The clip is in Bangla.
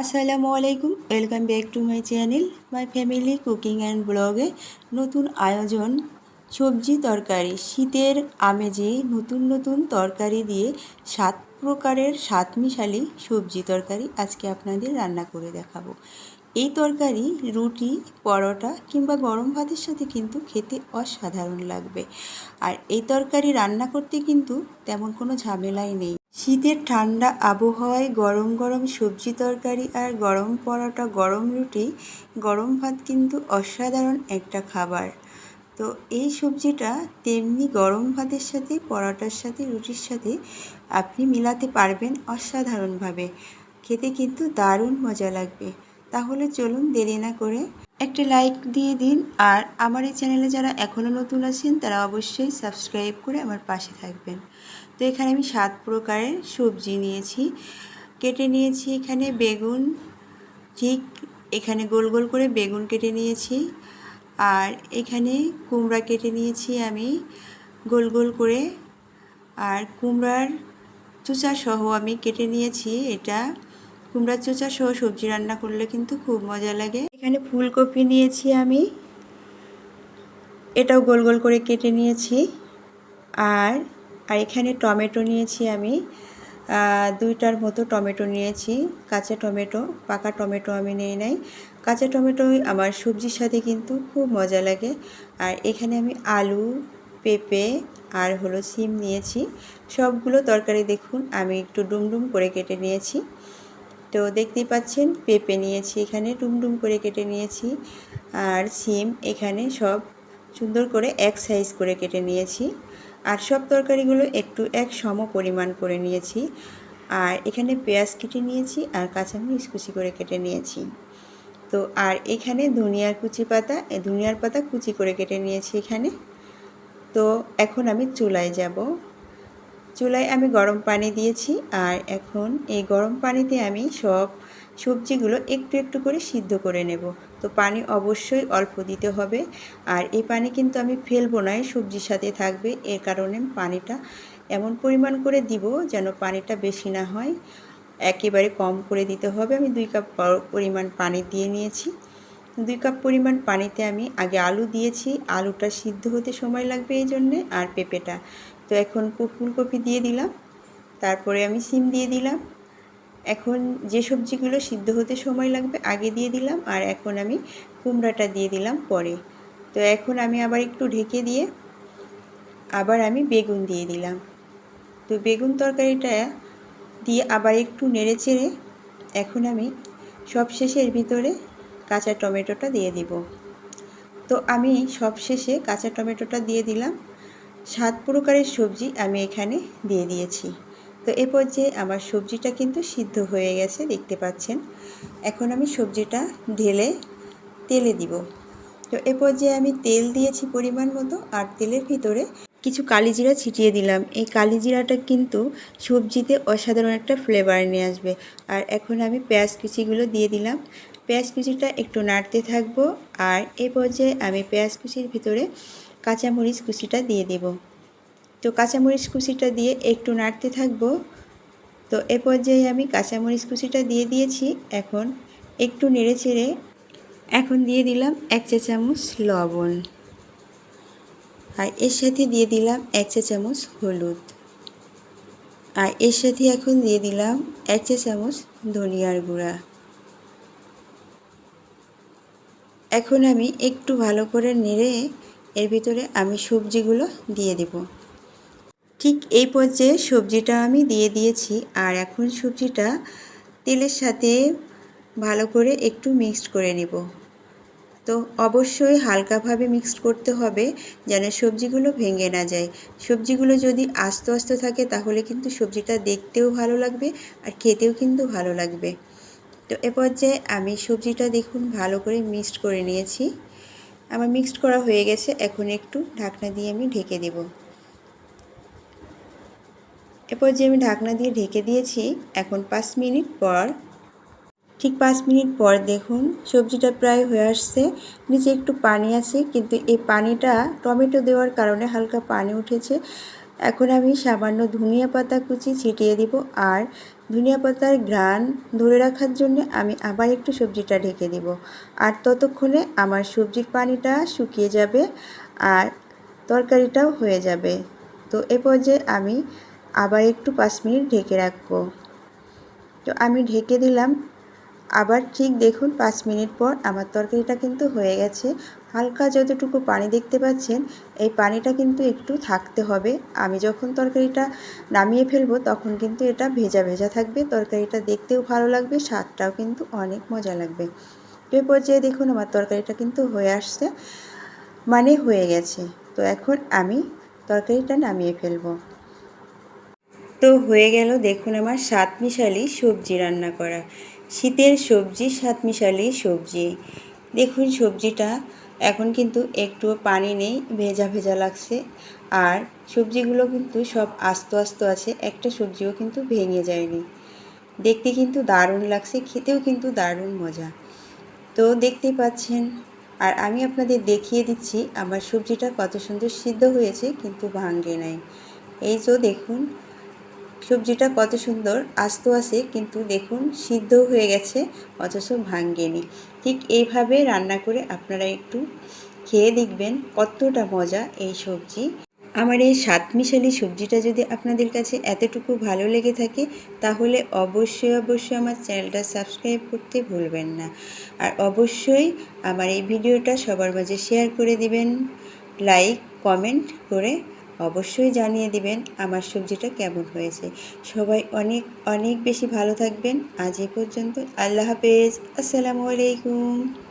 আসসালামু আলাইকুম, welcome back to my channel my family cooking and ব্লগে। নতুন আয়োজন সবজি তরকারি, শীতের আমেজে নতুন নতুন তরকারি দিয়ে 7 প্রকারের স্বাদ মিশালি সবজি তরকারি আজকে আপনাদের রান্না করে দেখাবো। এই তরকারি রুটি, পরোটা কিংবা গরম ভাতের সাথে কিন্তু খেতে অসাধারণ লাগবে। আর এই তরকারি রান্না করতে কিন্তু তেমন কোনো ঝামেলাই নেই। শীতের ঠান্ডা আবহাওয়ায় গরম গরম সবজি তরকারি আর গরম পরোটা, গরম রুটি, গরম ভাত কিন্তু অসাধারণ একটা খাবার। তো এই সবজিটা তেমনি গরম ভাতের সাথে, পরোটার সাথে, রুটির সাথে আপনি মিলাতে পারবেন অসাধারণভাবে। খেতে কিন্তু দারুণ মজা লাগবে। তাহলে চলুন দেরি না করে একটা লাইক দিয়ে দিন, আর আমার এই চ্যানেলে যারা এখনও নতুন আছেন তারা অবশ্যই সাবস্ক্রাইব করে আমার পাশে থাকবেন। তো এখানে আমি 7 প্রকারের সবজি নিয়েছি, কেটে নিয়েছি। এখানে বেগুন, ঠিক এখানে গোল গোল করে বেগুন কেটে নিয়েছি। আর এখানে কুমড়া কেটে নিয়েছি আমি গোল গোল করে, আর কুমড়ার চোচা সহ আমি কেটে নিয়েছি। এটা কুমড়ার চোচা সহ সবজি রান্না করলে কিন্তু খুব মজা লাগে। এখানে ফুলকপি নিয়েছি আমি, এটাও গোল গোল করে কেটে নিয়েছি। আর এখানে টমেটো নিয়েছি আমি, 2টার মতো টমেটো নিয়েছি, কাঁচা টমেটো, পাকা টমেটো আমি নেই নাই। কাঁচা টমেটোই আমার সবজির সাথে কিন্তু খুব মজা লাগে। আর এখানে আমি আলু, পেঁপে আর সিম নিয়েছি। সবগুলো তরকারি দেখুন আমি একটু ডুমডুম করে কেটে নিয়েছি। তো দেখতেই পাচ্ছেন পেঁপে নিয়েছি, এখানে ডুমডুম করে কেটে নিয়েছি। আর সিম এখানে সব সুন্দর করে এক সাইজ করে কেটে নিয়েছি। আর সব তরকারিগুলো একটু এক সম পরিমাণ করে নিয়েছি। আর এখানে পেঁয়াজ কেটে নিয়েছি আর কাঁচামরিচ কুচি করে কেটে নিয়েছি। তো আর এখানে ধনিয়ার পাতা কুচি করে কেটে নিয়েছি এখানে। তো এখন আমি চুলায় যাব। চুলায় আমি গরম পানি দিয়েছি, আর এখন এই গরম পানিতে আমি সব সবজিগুলো একটু একটু করে সিদ্ধ করে নেব। তো পানি অবশ্যই অল্প দিতে হবে, আর এই পানি কিন্তু আমি ফেলবো না, সবজির সাথে থাকবে। এর কারণে পানিটা এমন পরিমাণ করে দিব যেন পানিটা বেশি না হয়, একেবারে কম করে দিতে হবে। আমি 2 কাপ পরিমাণ পানি দিয়ে নিয়েছি। 2 কাপ পরিমাণ পানিতে আমি আগে আলু দিয়েছি, আলুটা সিদ্ধ হতে সময় লাগবে এই জন্যে, আর পেঁপেটা। তো এখন ফুলকপি দিয়ে দিলাম, তারপরে আমি সিম দিয়ে দিলাম। এখন যে সবজিগুলো সিদ্ধ হতে সময় লাগবে আগে দিয়ে দিলাম, আর এখন আমি কুমড়াটা দিয়ে দিলাম পরে। তো এখন আমি আবার একটু ঢেকে দিয়ে আবার আমি বেগুন দিয়ে দিলাম। তো বেগুন তরকারিটা দিয়ে আবার একটু নেড়ে চেড়ে এখন আমি সবশেষে এর ভিতরে কাঁচা টমেটোটা দিয়ে দিব। তো আমি সবশেষে কাঁচা টমেটোটা দিয়ে দিলাম। 7 প্রকারের সবজি আমি এখানে দিয়ে দিয়েছি। তো এ পর্যায়ে আমার সবজিটা কিন্তু সিদ্ধ হয়ে গেছে, দেখতে পাচ্ছেন। এখন আমি সবজিটা ঢেলে তেলে দিব। তো এ পর্যায়ে আমি তেল দিয়েছি পরিমাণ মতো, আর তেলের ভিতরে কিছু কালিজিরা ছিটিয়ে দিলাম। এই কালিজিরাটা কিন্তু সবজিতে অসাধারণ একটা ফ্লেভার নিয়ে আসবে। আর এখন আমি পেঁয়াজ কুচিগুলো দিয়ে দিলাম। পেঁয়াজ কুচিটা একটু নাড়তে থাকবো, আর এই পর্যায়ে আমি পেঁয়াজ কুচির ভিতরে কাঁচামরিচ কুচিটা দিয়ে দেব। তো কাঁচামরিচ কুচিটা দিয়ে একটু নাড়তে থাকবো। তো এ পর্যায়ে আমি কাঁচামরিচ কুচিটা দিয়ে দিয়েছি। এখন একটু নেড়ে চেড়ে এখন দিয়ে দিলাম 1 চা চামচ লবণ, আর এর সাথে দিয়ে দিলাম 1 চা চামচ হলুদ, আর এর সাথে এখন দিয়ে দিলাম 1 চা চামচ ধনিয়ার গুঁড়া। এখন আমি একটু ভালো করে নেড়ে এর ভিতরে আমি সবজিগুলো দিয়ে দেব। ঠিক এই পর্যায়ে সবজিটা আমি দিয়ে দিয়েছি, আর এখন সবজিটা তেলের সাথে ভালো করে একটু মিক্সড করে নেব। তো অবশ্যই হালকাভাবে মিক্সড করতে হবে যেন সবজিগুলো ভেঙে না যায়। সবজিগুলো যদি আস্তে আস্তে থাকে তাহলে কিন্তু সবজিটা দেখতেও ভালো লাগবে আর খেতেও কিন্তু ভালো লাগবে। তো এ পর্যায়ে আমি সবজিটা দেখুন ভালো করে মিক্সড করে নিয়েছি। আমার মিক্সড করা হয়ে গেছে। এখন একটু ঢাকনা দিয়ে আমি ঢেকে দেব। এরপর যে আমি ঢাকনা দিয়ে ঢেকে দিয়েছি, এখন 5 মিনিট পর, ঠিক 5 মিনিট পর দেখুন সবজিটা প্রায় হয়ে আসছে। নিচে একটু পানি আছে, কিন্তু এই পানিটা টমেটো দেওয়ার কারণে হালকা পানি উঠেছে। এখন আমি সামান্য ধনিয়া পাতা কুচি ছিটিয়ে দিব, আর ধনিয়া পাতার ঘ্রাণ ধরে রাখার জন্য আমি আবার একটু সবজিটা ঢেকে দিব। আর ততক্ষণে আমার সবজির পানিটা শুকিয়ে যাবে আর তরকারিটাও হয়ে যাবে। তো এ পর্যায়ে আমি আবার একটু 5 মিনিট ঢেকে রাখবো। তো আমি ঢেকে দিলাম। আবার ঠিক দেখুন 5 মিনিট পর আমার তরকারিটা কিন্তু হয়ে গেছে। হালকা যতটুকু পানি দেখতে পাচ্ছেন, এই পানিটা কিন্তু একটু থাকতে হবে। আমি যখন তরকারিটা নামিয়ে ফেলবো তখন কিন্তু এটা ভেজা ভেজা থাকবে। তরকারিটা দেখতেও ভালো লাগবে, স্বাদটাও কিন্তু অনেক মজা লাগবে। তো এই পর্যায়ে দেখুন আমার তরকারিটা কিন্তু হয়ে আসছে, মানে হয়ে গেছে। তো এখন আমি তরকারিটা নামিয়ে ফেলবো। তো হয়ে গেল দেখুন আমার সাতমিশালি সবজি রান্না করা। শীতের সবজি, সাতমিশালি সবজি। দেখুন সবজিটা এখন কিন্তু একটুও পানি নেই, ভেজা ভেজা লাগছে। আর সবজিগুলো কিন্তু সব আস্ত আস্ত আছে, একটা সবজিও কিন্তু ভেঙে যায়নি। দেখতে কিন্তু দারুণ লাগছে, খেতেও কিন্তু দারুণ মজা। তো দেখতেই পাচ্ছেন, আর আমি আপনাদের দেখিয়ে দিচ্ছি আমার সবজিটা কত সুন্দর সিদ্ধ হয়েছে, কিন্তু ভাঙে নাই। এই তো দেখুন সবজিটা কত সুন্দর আস্ত আছে, কিন্তু দেখুন সিদ্ধ হয়ে গেছে অথচ ভাঙেনি। ঠিক এইভাবে রান্না করে আপনারা একটু খেয়ে দেখবেন কতটা মজা এই সবজি। আমার এই সাতমিশালি সবজিটা যদি আপনাদের কাছে এতটুকু ভালো লেগে থাকে, তাহলে অবশ্যই আমার চ্যানেলটা সাবস্ক্রাইব করতে ভুলবেন না। আর অবশ্যই আমার এই ভিডিওটা সবার মাঝে শেয়ার করে দিবেন, লাইক কমেন্ট করে অবশ্যই জানিয়ে দিবেন আমার সবজিটা কেমন হয়েছে। সবাই অনেক অনেক বেশি ভালো থাকবেন। আজ এ পর্যন্ত। আল্লাহ হাফেজ। আসসালামু আলাইকুম।